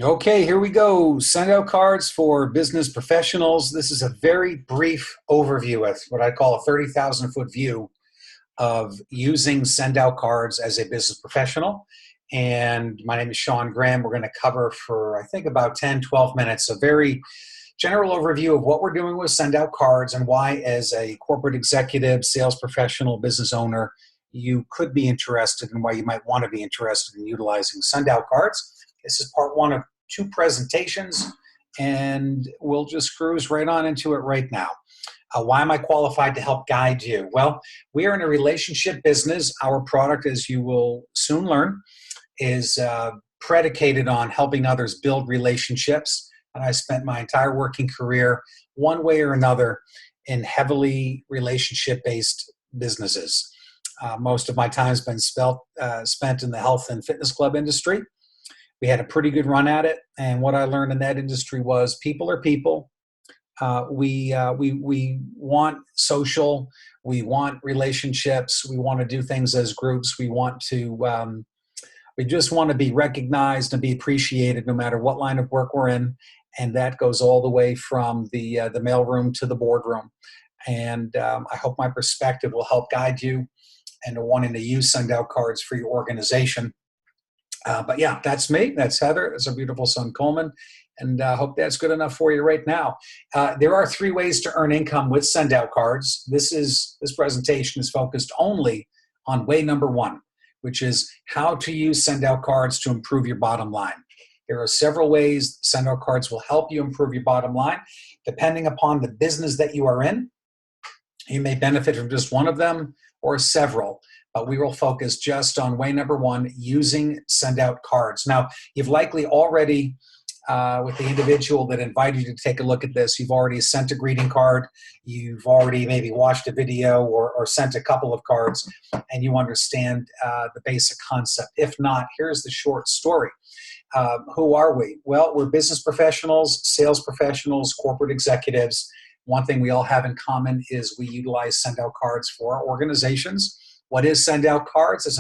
Okay, here we go. Send out cards for business professionals. This is a very brief overview of what I call a 30,000 foot view of using send out cards as a business professional. And my name is Sean Graham. We're going to cover for, I think, about 10, 12 minutes, a very general overview of what we're doing with send out cards and why, as a corporate executive, sales professional, business owner, you could be interested and why you might want to be interested in utilizing send out cards. This is part one of two presentations, and we'll just cruise right on into it right now. Why am I qualified to help guide you? Well, we are in a relationship business. Our product, as you will soon learn, is predicated on helping others build relationships. And I spent my entire working career, one way or another, in heavily relationship-based businesses. Most of my time has been spent in the health and fitness club industry. We had a pretty good run at it, and what I learned in that industry was people are people. We want social, we want relationships, we want to do things as groups. We just want to be recognized and be appreciated no matter what line of work we're in, and that goes all the way from the mailroom to the boardroom. And I hope my perspective will help guide you into wanting to use send out cards for your organization. But yeah, that's me. That's Heather. That's our beautiful son, Coleman. And I hope that's good enough for you right now. There are three ways to earn income with send out cards. This presentation is focused only on way number one, which is how to use send out cards to improve your bottom line. There are several ways send out cards will help you improve your bottom line. Depending upon the business that you are in, you may benefit from just one of them or several. But we will focus just on way number one, using send out cards. Now, you've likely already, with the individual that invited you to take a look at this, you've already sent a greeting card, you've already maybe watched a video or sent a couple of cards, and you understand the basic concept. If not, here's the short story. Who are we? Well, we're business professionals, sales professionals, corporate executives. One thing we all have in common is we utilize send out cards for our organizations. What is send out cards? It's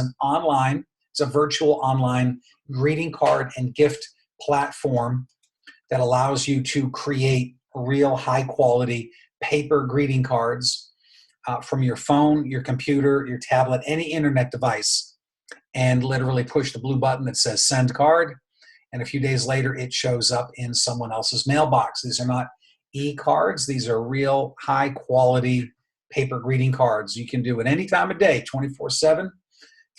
a virtual online greeting card and gift platform that allows you to create real high quality paper greeting cards from your phone, your computer, your tablet, any internet device, and literally push the blue button that says send card. And a few days later, it shows up in someone else's mailbox. These are not e-cards. These are real high quality paper greeting cards. You can do it any time of day, 24/7,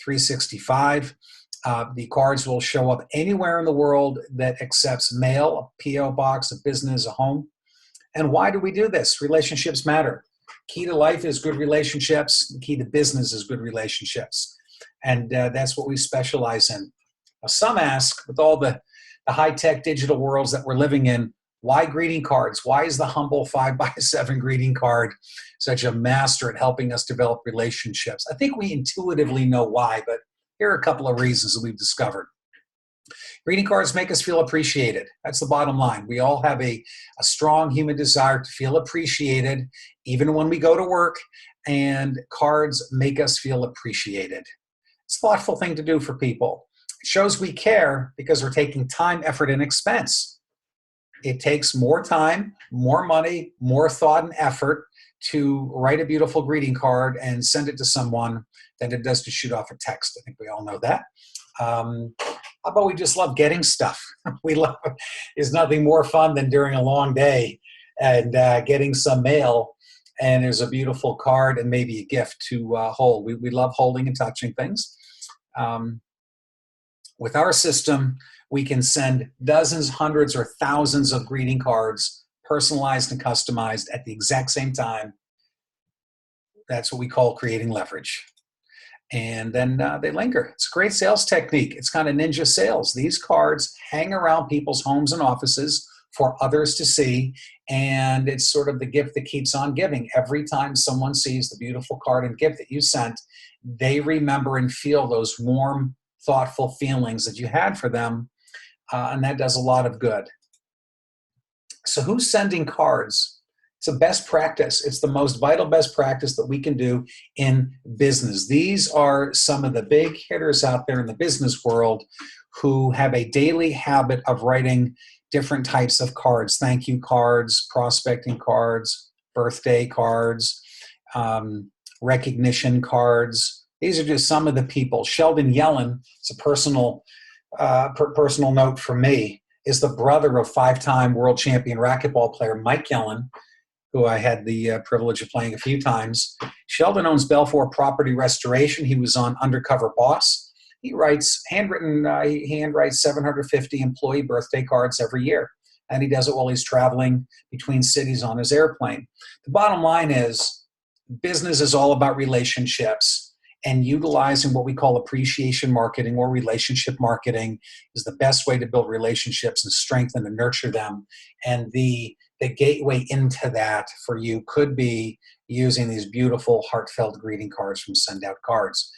365. The cards will show up anywhere in the world that accepts mail, a P.O. box, a business, a home. And why do we do this? Relationships matter. Key to life is good relationships. The key to business is good relationships. And that's what we specialize in. Now, some ask, with all the high-tech digital worlds that we're living in, why greeting cards? Why is the humble 5x7 greeting card such a master at helping us develop relationships? I think we intuitively know why, but here are a couple of reasons that we've discovered. Greeting cards make us feel appreciated. That's the bottom line. We all have a strong human desire to feel appreciated, even when we go to work, and cards make us feel appreciated. It's a thoughtful thing to do for people. It shows we care because we're taking time, effort, and expense. It takes more time, more money, more thought and effort to write a beautiful greeting card and send it to someone than it does to shoot off a text. I think we all know that. How about we just love getting stuff? There's nothing more fun than during a long day and getting some mail, and there's a beautiful card and maybe a gift to hold. We love holding and touching things. With our system, we can send dozens, hundreds, or thousands of greeting cards, personalized and customized at the exact same time. That's what we call creating leverage. And then they linger. It's a great sales technique. It's kind of ninja sales. These cards hang around people's homes and offices for others to see, and it's sort of the gift that keeps on giving. Every time someone sees the beautiful card and gift that you sent, they remember and feel those warm, thoughtful feelings that you had for them. And that does a lot of good. So who's sending cards? It's a best practice. It's the most vital best practice that we can do in business. These are some of the big hitters out there in the business world who have a daily habit of writing different types of cards, thank you cards, prospecting cards, birthday cards, recognition cards. These are just some of the people. Sheldon Yellen, it's a personal note for me, is the brother of five-time world champion racquetball player Mike Yellen, who I had the privilege of playing a few times. Sheldon owns Belfour Property Restoration. He was on Undercover Boss. He writes he handwrites 750 employee birthday cards every year, and he does it while he's traveling between cities on his airplane. The bottom line is, business is all about relationships, and utilizing what we call appreciation marketing or relationship marketing is the best way to build relationships and strengthen and nurture them. And the gateway into that for you could be using these beautiful heartfelt greeting cards from SendOutCards.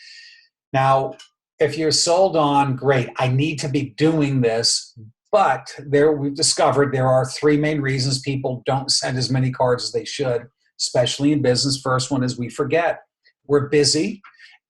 Now, if you're sold on, great, I need to be doing this, but we've discovered there are three main reasons people don't send as many cards as they should, especially in business. First one is we forget. We're busy,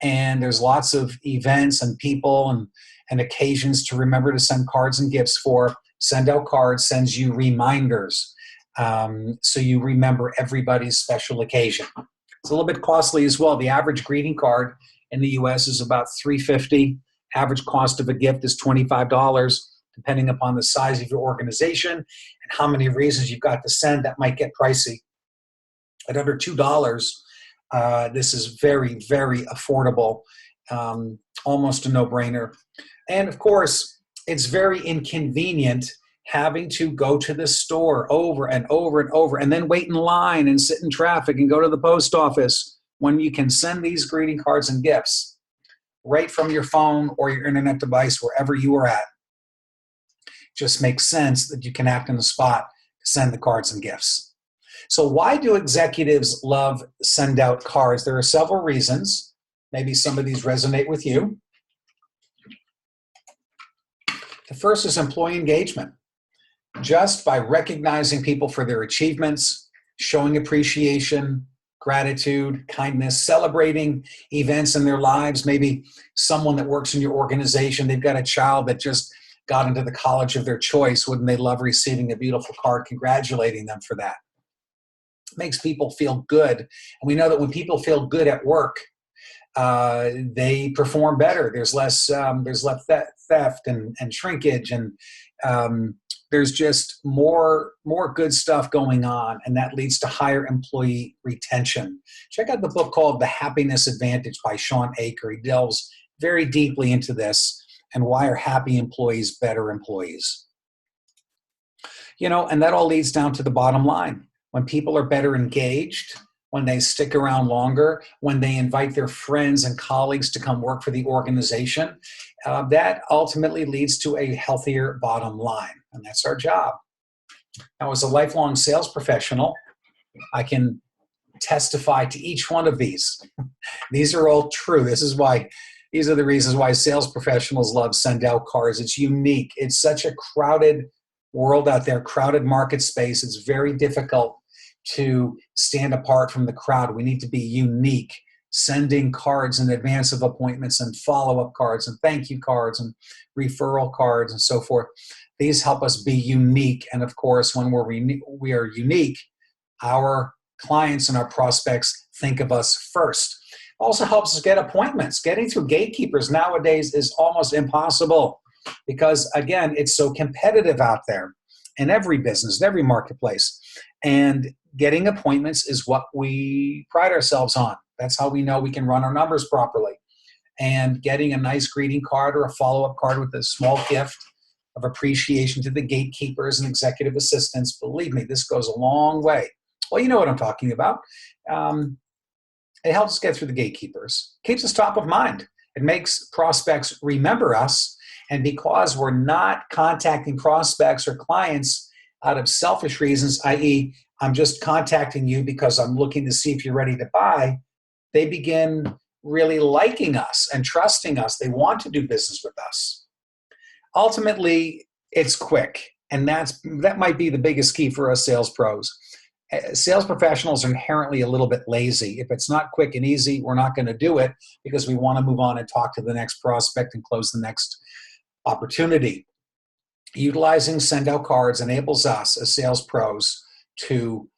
and there's lots of events and people and occasions to remember to send cards and gifts for. SendOutCards sends you reminders, so you remember everybody's special occasion. It's a little bit costly as well. The average greeting card in the U.S. is about $3.50. Average cost of a gift is $25, depending upon the size of your organization and how many reasons you've got to send. That might get pricey. At under $2, this is very, very affordable, almost a no-brainer. And of course, it's very inconvenient having to go to the store over and over and over and then wait in line and sit in traffic and go to the post office when you can send these greeting cards and gifts right from your phone or your internet device, wherever you are at. Just makes sense that you can act on the spot to send the cards and gifts. So why do executives love SendOutCards? There are several reasons. Maybe some of these resonate with you. The first is employee engagement. Just by recognizing people for their achievements, showing appreciation, gratitude, kindness, celebrating events in their lives, maybe someone that works in your organization, they've got a child that just got into the college of their choice. Wouldn't they love receiving a beautiful card congratulating them for that? It makes people feel good. And we know that when people feel good at work, they perform better. There's less theft and shrinkage, and there's just more good stuff going on, and that leads to higher employee retention. Check out the book called The Happiness Advantage by Sean Aker. He delves very deeply into this and why are happy employees better employees. And that all leads down to the bottom line. When people are better engaged, when they stick around longer, when they invite their friends and colleagues to come work for the organization, that ultimately leads to a healthier bottom line, and that's our job. Now, as a lifelong sales professional, I can testify to each one of these. These are all true. These are the reasons why sales professionals love SendOutCards. It's unique. It's such a crowded world out there, crowded market space. It's very difficult to stand apart from the crowd. We need to be unique, sending cards in advance of appointments and follow-up cards and thank you cards and referral cards and so forth. These help us be unique. And of course, when we are unique, our clients and our prospects think of us first. Also helps us get appointments. Getting through gatekeepers nowadays is almost impossible because, again, it's so competitive out there in every business, in every marketplace. And getting appointments is what we pride ourselves on. That's how we know we can run our numbers properly. And getting a nice greeting card or a follow-up card with a small gift of appreciation to the gatekeepers and executive assistants, believe me, this goes a long way. Well, you know what I'm talking about. It helps us get through the gatekeepers. Keeps us top of mind. It makes prospects remember us. And because we're not contacting prospects or clients out of selfish reasons, i.e., I'm just contacting you because I'm looking to see if you're ready to buy, they begin really liking us and trusting us. They want to do business with us. Ultimately, it's quick. And that might be the biggest key for us sales pros. Sales professionals are inherently a little bit lazy. If it's not quick and easy, we're not going to do it because we want to move on and talk to the next prospect and close the next opportunity. Utilizing SendOutCards enables us as sales pros to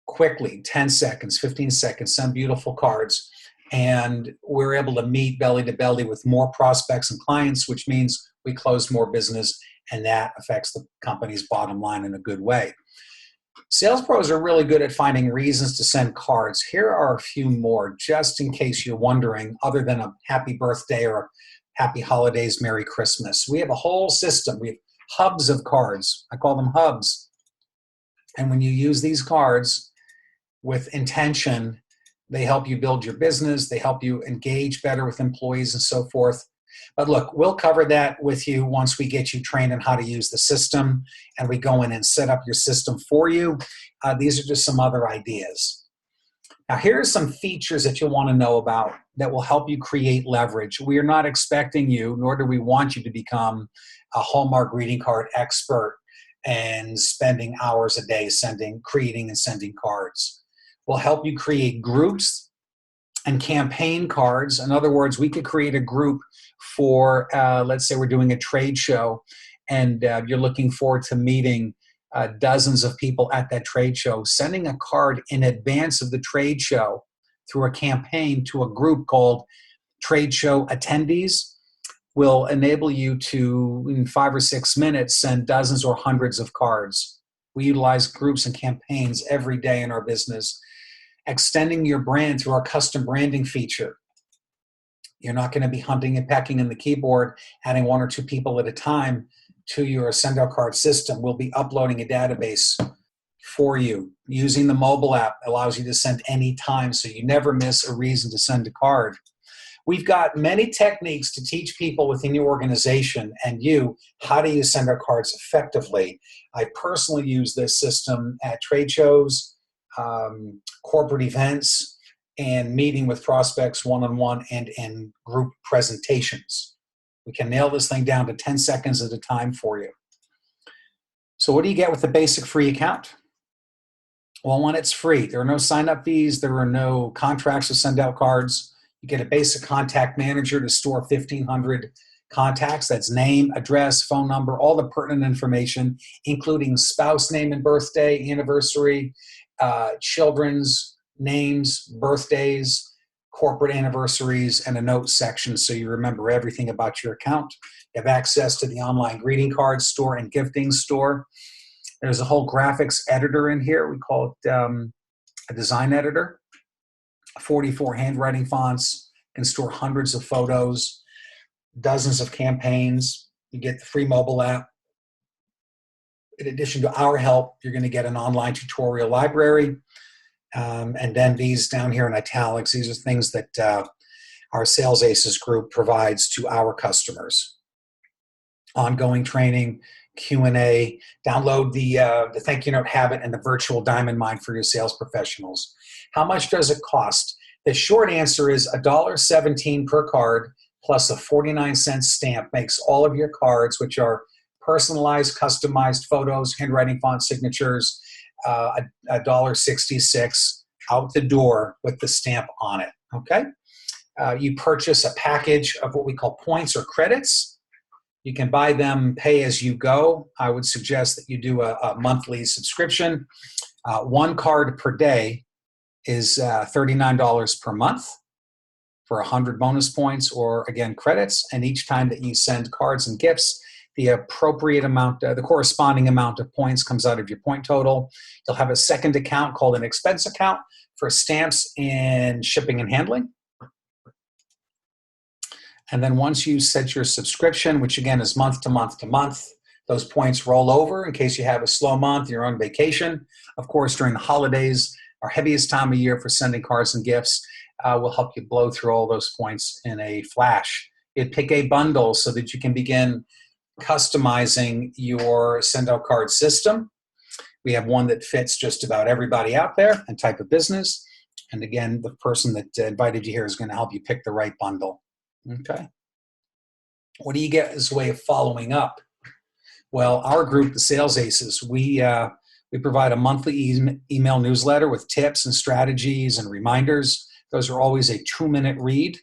quickly, 10 seconds, 15 seconds, send beautiful cards. And we're able to meet belly to belly with more prospects and clients, which means we close more business, and that affects the company's bottom line in a good way. Sales pros are really good at finding reasons to send cards. Here are a few more, just in case you're wondering, other than a happy birthday or happy holidays, Merry Christmas. We have a whole system. We have hubs of cards. I call them hubs. And when you use these cards with intention, they help you build your business. They help you engage better with employees and so forth. But look, we'll cover that with you once we get you trained on how to use the system and we go in and set up your system for you. These are just some other ideas. Now, here are some features that you'll want to know about that will help you create leverage. We are not expecting you, nor do we want you to become a Hallmark greeting card expert and spending hours a day creating and sending cards. We'll help you create groups and campaign cards. In other words, we could create a group for, let's say we're doing a trade show and you're looking forward to meeting dozens of people at that trade show. Sending a card in advance of the trade show through a campaign to a group called Trade Show Attendees will enable you to, in 5 or 6 minutes, send dozens or hundreds of cards. We utilize groups and campaigns every day in our business. Extending your brand through our custom branding feature. You're not going to be hunting and pecking in the keyboard, adding 1 or 2 people at a time to your SendOutCard system. We'll be uploading a database for you. Using the mobile app allows you to send anytime, so you never miss a reason to send a card. We've got many techniques to teach people within your organization and you how to use SendOutCards effectively. I personally use this system at trade shows, corporate events, and meeting with prospects one-on-one and in group presentations. We can nail this thing down to 10 seconds at a time for you. So what do you get with the basic free account? Well, one, it's free. There are no sign-up fees. There are no contracts to send out cards. You get a basic contact manager to store 1,500 contacts. That's name, address, phone number, all the pertinent information, including spouse name and birthday, anniversary, children's names, birthdays, corporate anniversaries, and a notes section so you remember everything about your account. You have access to the online greeting card store and gifting store. There's a whole graphics editor in here. We call it a design editor. 44 handwriting fonts, can store hundreds of photos, dozens of campaigns. You get the free mobile app. In addition to our help, you're going to get an online tutorial library. And then these down here in italics, these are things that our Sales Aces group provides to our customers. Ongoing training, Q&A, download the thank you note habit and the virtual diamond mine for your sales professionals. How much does it cost? The short answer is $1.17 per card plus a 49-cent stamp makes all of your cards, which are personalized, customized photos, handwriting, font signatures, $1.66 out the door with the stamp on it, okay? You purchase a package of what we call points or credits. You can buy them pay as you go. I would suggest that you do a monthly subscription. 1 card per day is $39 per month for 100 bonus points or, again, credits. And each time that you send cards and gifts, the appropriate amount, the corresponding amount of points comes out of your point total. You'll have a second account called an expense account for stamps and shipping and handling. And then once you set your subscription, which again is month to month to month, those points roll over in case you have a slow month, you're on vacation. Of course, during the holidays, our heaviest time of year for sending cards and gifts, will help you blow through all those points in a flash. You'd pick a bundle so that you can begin customizing your SendOutCard system. We have one that fits just about everybody out there and type of business. And again, the person that invited you here is going to help you pick the right bundle. Okay. What do you get as a way of following up? Well, our group, the Sales Aces, we provide a monthly email newsletter with tips and strategies and reminders. Those are always a 2-minute read.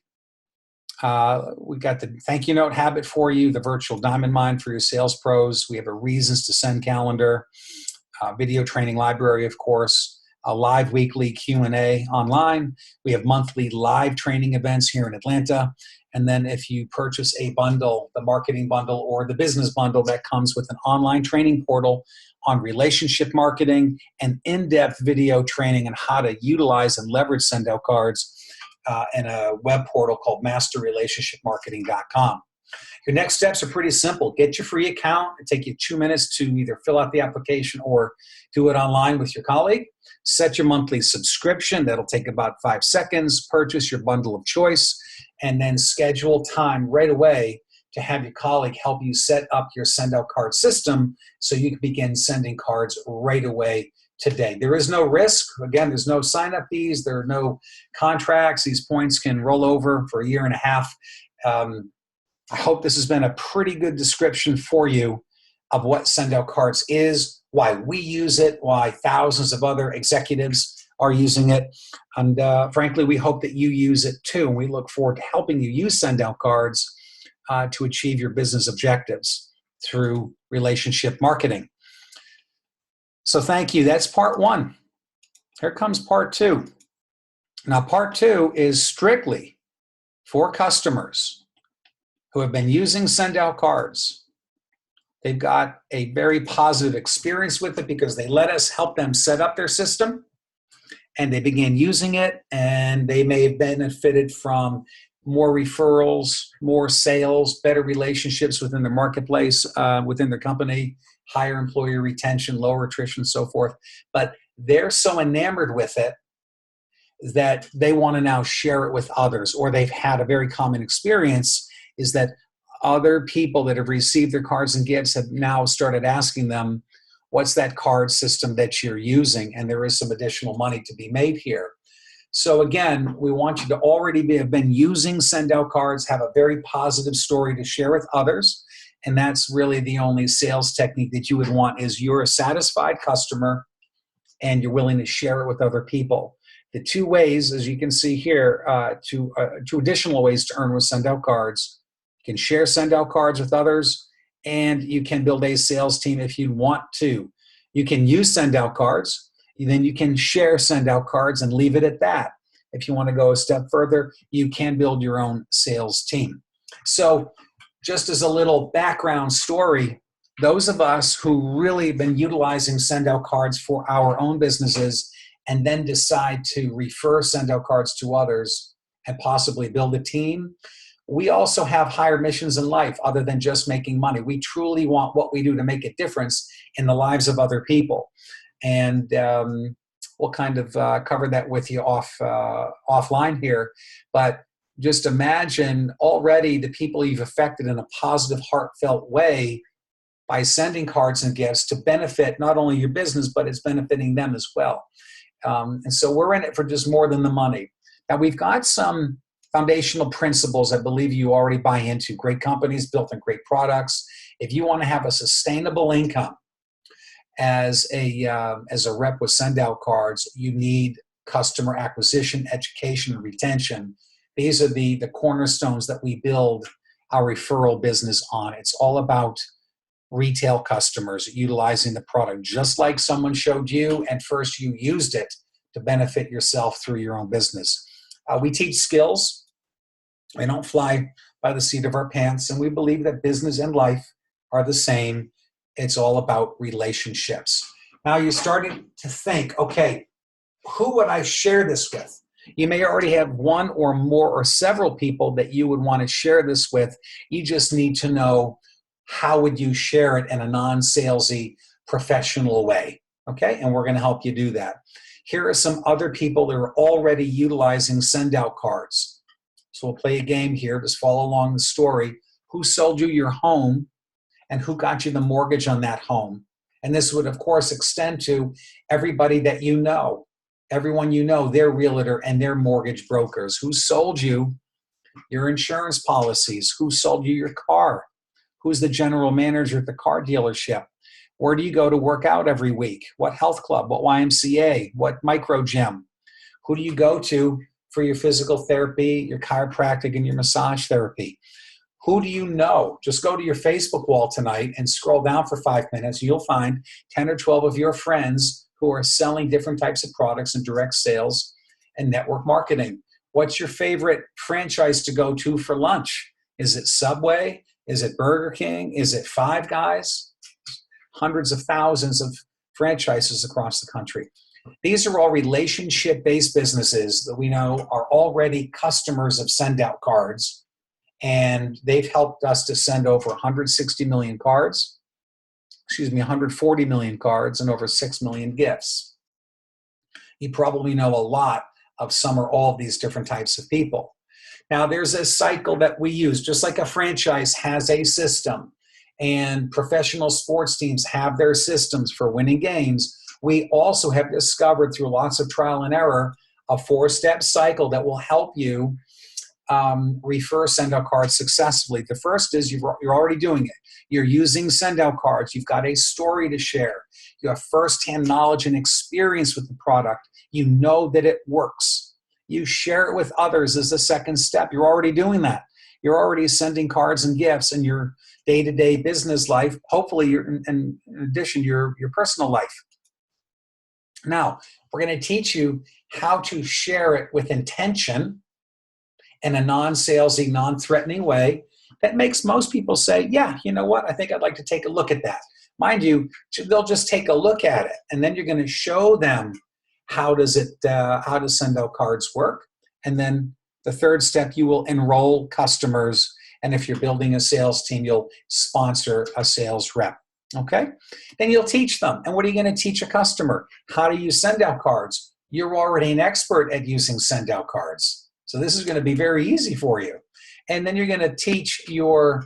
We got the thank you note habit for you, the virtual diamond mine for your sales pros. We have a reasons to send calendar, video training library, of course, a live weekly Q&A online. We have monthly live training events here in Atlanta. And then if you purchase a bundle, the marketing bundle or the business bundle, that comes with an online training portal on relationship marketing and in-depth video training on how to utilize and leverage SendOutCards, and a web portal called masterrelationshipmarketing.com. Your next steps are pretty simple. Get your free account. It'll take you 2 minutes to either fill out the application or do it online with your colleague. Set your monthly subscription. That'll take about 5 seconds. Purchase your bundle of choice, and then schedule time right away to have your colleague help you set up your SendOutCard system so you can begin sending cards right away today. There is no risk. Again, there's no sign-up fees. There are no contracts. These points can roll over for a year and a half. I hope this has been a pretty good description for you of what SendOutCards is, why we use it, why thousands of other executives are using it. And frankly, we hope that you use it too. And we look forward to helping you use SendOutCards to achieve your business objectives through relationship marketing. So thank you. That's part one. Here comes part two. Now, part two is strictly for customers who have been using SendOutCards. They've got a very positive experience with it because they let us help them set up their system, and they began using it, and they may have benefited from more referrals, more sales, better relationships within their marketplace, within their company, higher employee retention, lower attrition, and so forth. But they're so enamored with it that they want to now share it with others, or they've had a very common experience is that other people that have received their cards and gifts have now started asking them, what's that card system that you're using? And there is some additional money to be made here. So again, we want you to already have been using SendOutCards, have a very positive story to share with others. And that's really the only sales technique that you would want is you're a satisfied customer and you're willing to share it with other people. The two ways, as you can see here, two additional ways to earn with SendOutCards. You can share SendOutCards with others, and you can build a sales team if you want to. You can use SendOutCards, then you can share SendOutCards and leave it at that. If you want to go a step further, you can build your own sales team. So just as a little background story, those of us who really have been utilizing SendOutCards for our own businesses and then decide to refer SendOutCards to others and possibly build a team, we also have higher missions in life other than just making money. We truly want what we do to make a difference in the lives of other people. And we'll kind of cover that with you offline here. But just imagine already the people you've affected in a positive, heartfelt way by sending cards and gifts to benefit not only your business, but it's benefiting them as well. And so we're in it for just more than the money. Now, we've got some foundational principles I believe you already buy into. Great companies built on great products. If you want to have a sustainable income as a rep with SendOutCards, you need customer acquisition, education, and retention. These are the cornerstones that we build our referral business on. It's all about retail customers utilizing the product just like someone showed you, and first you used it to benefit yourself through your own business. We teach skills. We don't fly by the seat of our pants, and we believe that business and life are the same. It's all about relationships. Now you're starting to think, okay, who would I share this with? You may already have one or more or several people that you would want to share this with. You just need to know how would you share it in a non-salesy, professional way, okay? And we're going to help you do that. Here are some other people that are already utilizing SendOutCards. So we'll play a game here. Just follow along the story. Who sold you your home and who got you the mortgage on that home? And this would, of course, extend to everybody that you know. Everyone you know, their realtor and their mortgage brokers. Who sold you your insurance policies? Who sold you your car? Who's the general manager at the car dealership? Where do you go to work out every week? What health club? What YMCA? What micro gym? Who do you go to for your physical therapy, your chiropractic, and your massage therapy. Who do you know? Just go to your Facebook wall tonight and scroll down for 5 minutes. You'll find 10 or 12 of your friends who are selling different types of products in direct sales and network marketing. What's your favorite franchise to go to for lunch? Is it Subway? Is it Burger King? Is it Five Guys? Hundreds of thousands of franchises across the country. These are all relationship-based businesses that we know are already customers of SendOutCards, and they've helped us to send over 160 million cards, 140 million cards, and over 6 million gifts. You probably know a lot of some or all of these different types of people. Now, there's a cycle that we use, just like a franchise has a system, and professional sports teams have their systems for winning games. We also have discovered through lots of trial and error a 4-step cycle that will help you refer SendOutCards successfully. The first is you're already doing it. You're using SendOutCards. You've got a story to share. You have firsthand knowledge and experience with the product. You know that it works. You share it with others as the second step. You're already doing that. You're already sending cards and gifts in your day-to-day business life, hopefully in addition to your personal life. Now, we're going to teach you how to share it with intention in a non-salesy, non-threatening way that makes most people say, yeah, you know what, I think I'd like to take a look at that. Mind you, they'll just take a look at it, and then you're going to show them how does SendOutCards work. And then the third step, you will enroll customers, and if you're building a sales team, you'll sponsor a sales rep. Okay? Then you'll teach them. And what are you going to teach a customer? How to use SendOutCards. You're already an expert at using SendOutCards. So this is going to be very easy for you. And then you're going to teach your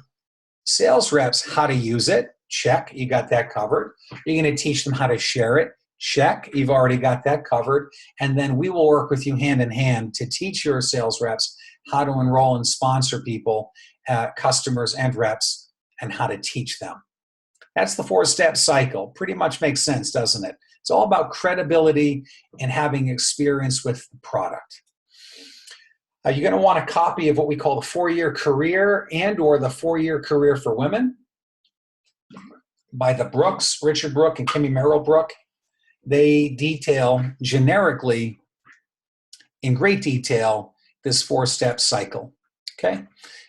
sales reps how to use it. Check, you got that covered. You're going to teach them how to share it. Check, you've already got that covered. And then we will work with you hand in hand to teach your sales reps how to enroll and sponsor people, customers and reps, and how to teach them. That's the 4-step cycle. Pretty much makes sense, doesn't it? It's all about credibility and having experience with the product. You're going to want a copy of what we call the 4-year career and or the 4-year career for women by the Brooks, Richard Brooke and Kimmy Merrill Brooke. They detail generically, in great detail, this 4-step cycle. Okay.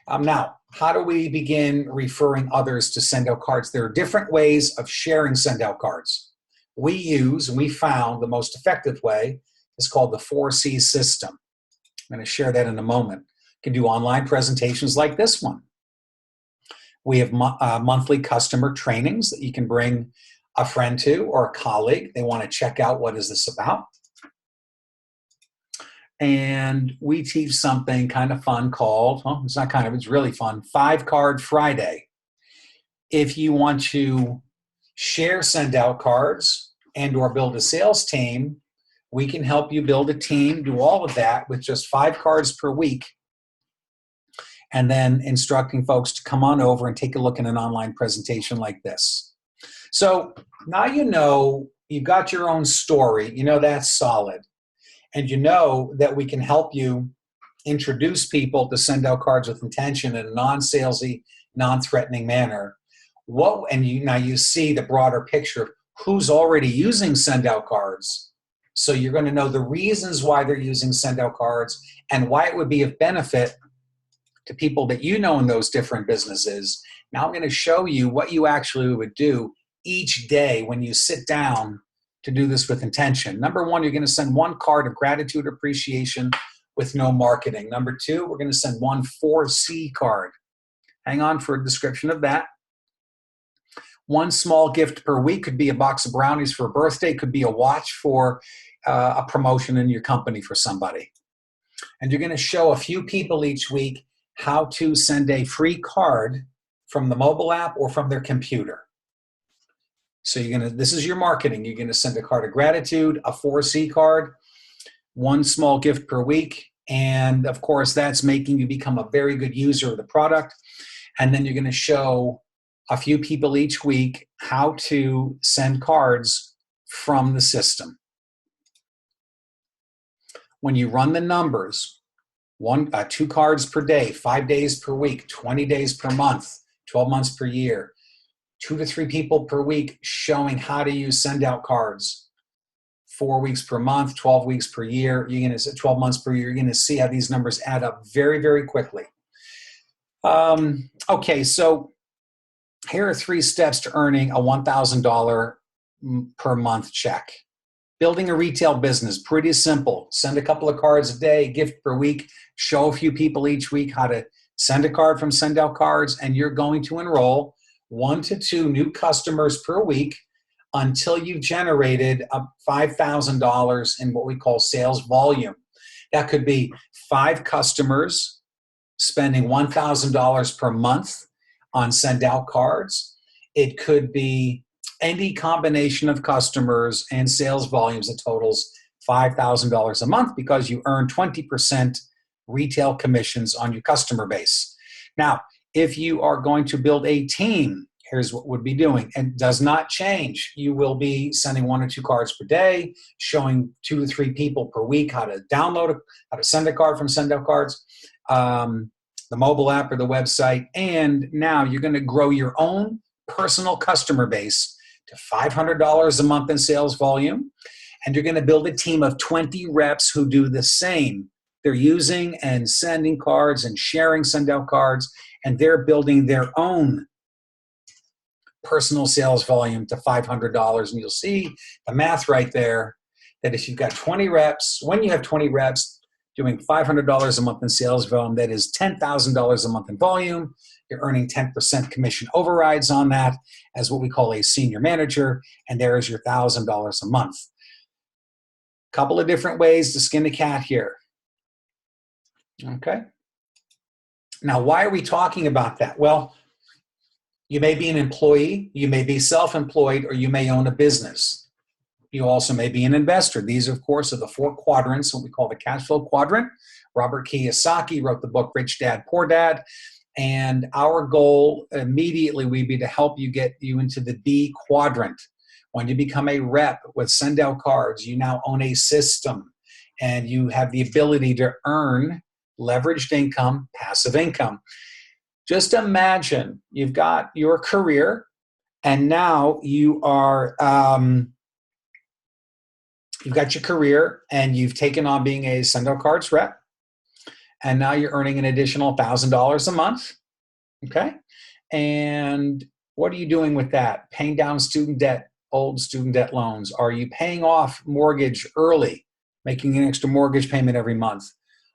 Now, how do we begin referring others to SendOutCards? There are different ways of sharing SendOutCards. We found the most effective way is called the 4C system. I'm going to share that in a moment. You can do online presentations like this one. We have monthly customer trainings that you can bring a friend to or a colleague. They want to check out what is this about. And we teach something kind of fun called, well, it's not kind of, it's really fun, 5-Card Friday. If you want to share SendOutCards and or build a sales team, we can help you build a team, do all of that with just 5 cards per week, and then instructing folks to come on over and take a look at an online presentation like this. So now you know you've got your own story. You know that's solid. And you know that we can help you introduce people to SendOutCards with intention in a non-salesy, non-threatening manner. Now you see the broader picture. Who's already using SendOutCards? So you're going to know the reasons why they're using SendOutCards and why it would be of benefit to people that you know in those different businesses. Now I'm going to show you what you actually would do each day when you sit down to do this with intention. Number 1, you're going to send 1 card of gratitude, appreciation with no marketing. Number 2, we're going to send 1 4C card. Hang on for a description of that. 1 small gift per week could be a box of brownies for a birthday, could be a watch for a promotion in your company for somebody. And you're going to show a few people each week how to send a free card from the mobile app or from their computer. So this is your marketing. You're going to send a card of gratitude, a 4C card, 1 small gift per week. And of course, that's making you become a very good user of the product. And then you're going to show a few people each week how to send cards from the system. when you run the numbers, 2 cards per day, 5 days per week, 20 days per month, 12 months per year, 2 to 3 people per week showing how to use send out cards, 4 weeks per month, 12 weeks per year, 12 months per year, you're going to see how these numbers add up very, very quickly. Okay, so here are 3 steps to earning a $1,000 per month check. Building a retail business, pretty simple. Send a couple of cards a day, gift per week, show a few people each week how to send a card from SendOutCards, and you're going to enroll 1 to 2 new customers per week until you've generated $5,000 in what we call sales volume. That could be 5 customers spending $1,000 per month on SendOutCards. It could be any combination of customers and sales volumes that totals $5,000 a month because you earn 20% retail commissions on your customer base. Now, if you are going to build a team, here's what we'd be doing. And it does not change. You will be sending 1 or 2 cards per day, showing 2 to 3 people per week how to how to send a card from SendOutCards, the mobile app or the website. And now you're going to grow your own personal customer base to $500 a month in sales volume. And you're going to build a team of 20 reps who do the same. They're using and sending cards and sharing SendOutCards, and they're building their own personal sales volume to $500. And you'll see the math right there, that if you've got 20 reps, when you have 20 reps doing $500 a month in sales volume, that is $10,000 a month in volume. You're earning 10% commission overrides on that as what we call a senior manager, and there is your $1,000 a month. Couple of different ways to skin the cat here. Okay. Now, why are we talking about that? Well, you may be an employee, you may be self-employed, or you may own a business. You also may be an investor. These, of course, are the 4 quadrants, what we call the cash flow quadrant. Robert Kiyosaki wrote the book Rich Dad, Poor Dad. And our goal immediately would be to help you get you into the B quadrant. When you become a rep with SendOutCards, you now own a system and you have the ability to earn leveraged income, passive income. Just imagine you've got your career and now you are, you've got your career and you've taken on being a SendOutCards rep. And now you're earning an additional $1,000 a month, okay? And what are you doing with that? Paying down student debt, old student debt loans. Are you paying off mortgage early, making an extra mortgage payment every month?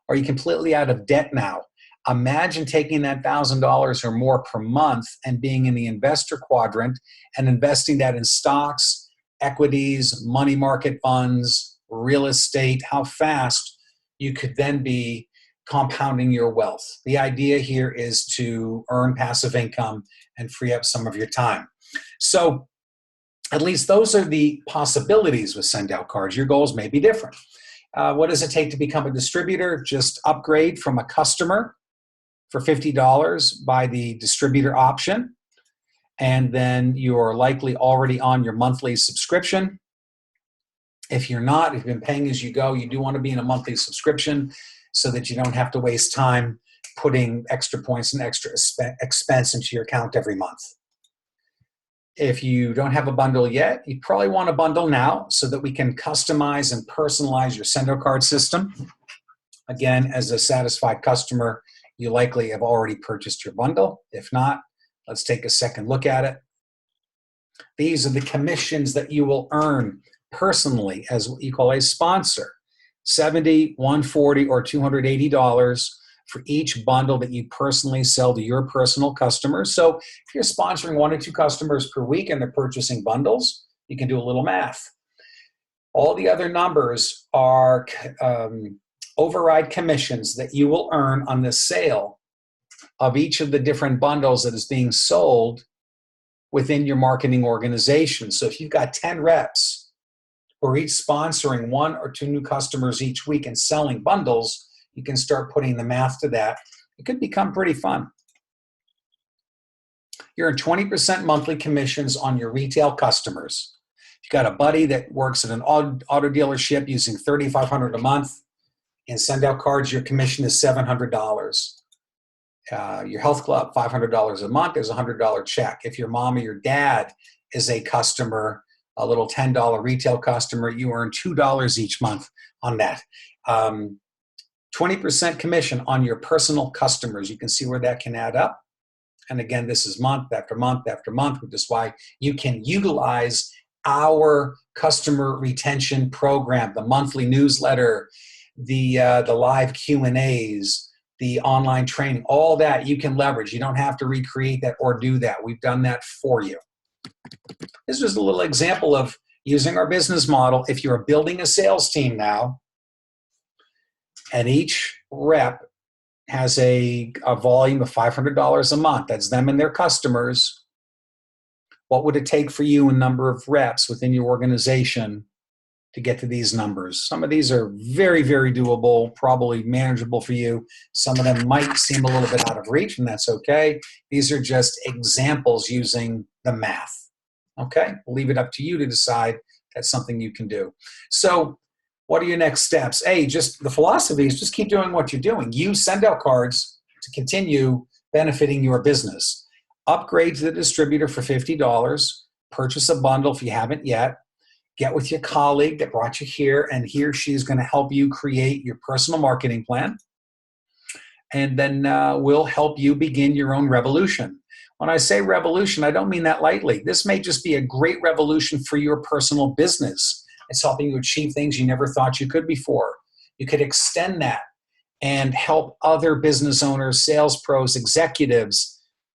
Are you completely out of debt now? Imagine taking that $1,000 or more per month and being in the investor quadrant and investing that in stocks, equities, money market funds, real estate, how fast you could then be compounding your wealth. The idea here is to earn passive income and free up some of your time. So at least those are the possibilities with SendOutCards. Your goals may be different. What does it take to become a distributor? Just upgrade from a customer for $50 by the distributor option. And then you're likely already on your monthly subscription. If you're not, if you've been paying as you go, you do want to be in a monthly subscription so that you don't have to waste time putting extra points and extra expense into your account every month. If you don't have a bundle yet, you probably want a bundle now so that we can customize and personalize your SendOutCard system. Again, as a satisfied customer, you likely have already purchased your bundle. If not, let's take a second look at it. These are the commissions that you will earn personally as what you call a sponsor. $70, $140, or $280 for each bundle that you personally sell to your personal customers. So if you're sponsoring 1 or 2 customers per week and they're purchasing bundles, you can do a little math. All the other numbers are override commissions that you will earn on the sale of each of the different bundles that is being sold within your marketing organization. So if you've got 10 reps who are each sponsoring 1 or 2 new customers each week and selling bundles, you can start putting the math to that. It could become pretty fun. You're in 20% monthly commissions on your retail customers. If you've got a buddy that works at an auto dealership using $3,500 a month, In SendOutCards, your commission is $700. Your health club, $500 a month, is a $100 check. If your mom or your dad is a customer, a little $10 retail customer, you earn $2 each month on that. 20% commission on your personal customers. You can see where that can add up. And again, this is month after month after month, which is why you can utilize our customer retention program, the monthly newsletter, the live Q&As, the online training, all that you can leverage. You don't have to recreate that or do that. We've done that for you. This was a little example of using our business model. If you're building a sales team now, and each rep has a volume of $500 a month, that's them and their customers, what would it take for you in number of reps within your organization to get to these numbers? Some of these are very, very doable, probably manageable for you. Some of them might seem a little bit out of reach, and that's okay. These are just examples using the math. Okay? We'll leave it up to you to decide that's something you can do. So what are your next steps? Just the philosophy is just keep doing what you're doing. Use SendOutCards to continue benefiting your business. Upgrade to the distributor for $50. Purchase a bundle if you haven't yet. Get with your colleague that brought you here, and he or she is going to help you create your personal marketing plan. And then we'll help you begin your own revolution. When I say revolution, I don't mean that lightly. This may just be a great revolution for your personal business. It's helping you achieve things you never thought you could before. You could extend that and help other business owners, sales pros, executives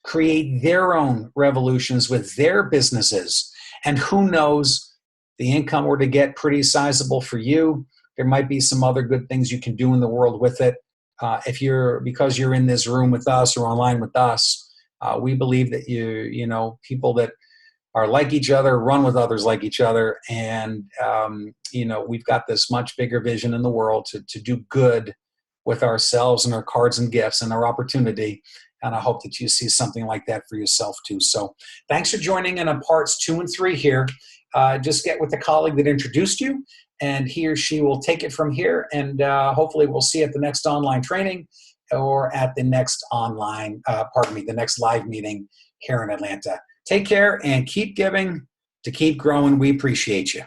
create their own revolutions with their businesses. And who knows, the income were to get pretty sizable for you, there might be some other good things you can do in the world with it. Because you're in this room with us or online with us, we believe that people that are like each other run with others like each other, and we've got this much bigger vision in the world to do good with ourselves and our cards and gifts and our opportunity. And I hope that you see something like that for yourself too. So thanks for joining in on parts 2 and 3 here. Just get with the colleague that introduced you, and he or she will take it from here. And hopefully we'll see you at the next online training or at the next the next live meeting here in Atlanta. Take care and keep giving to keep growing. We appreciate you.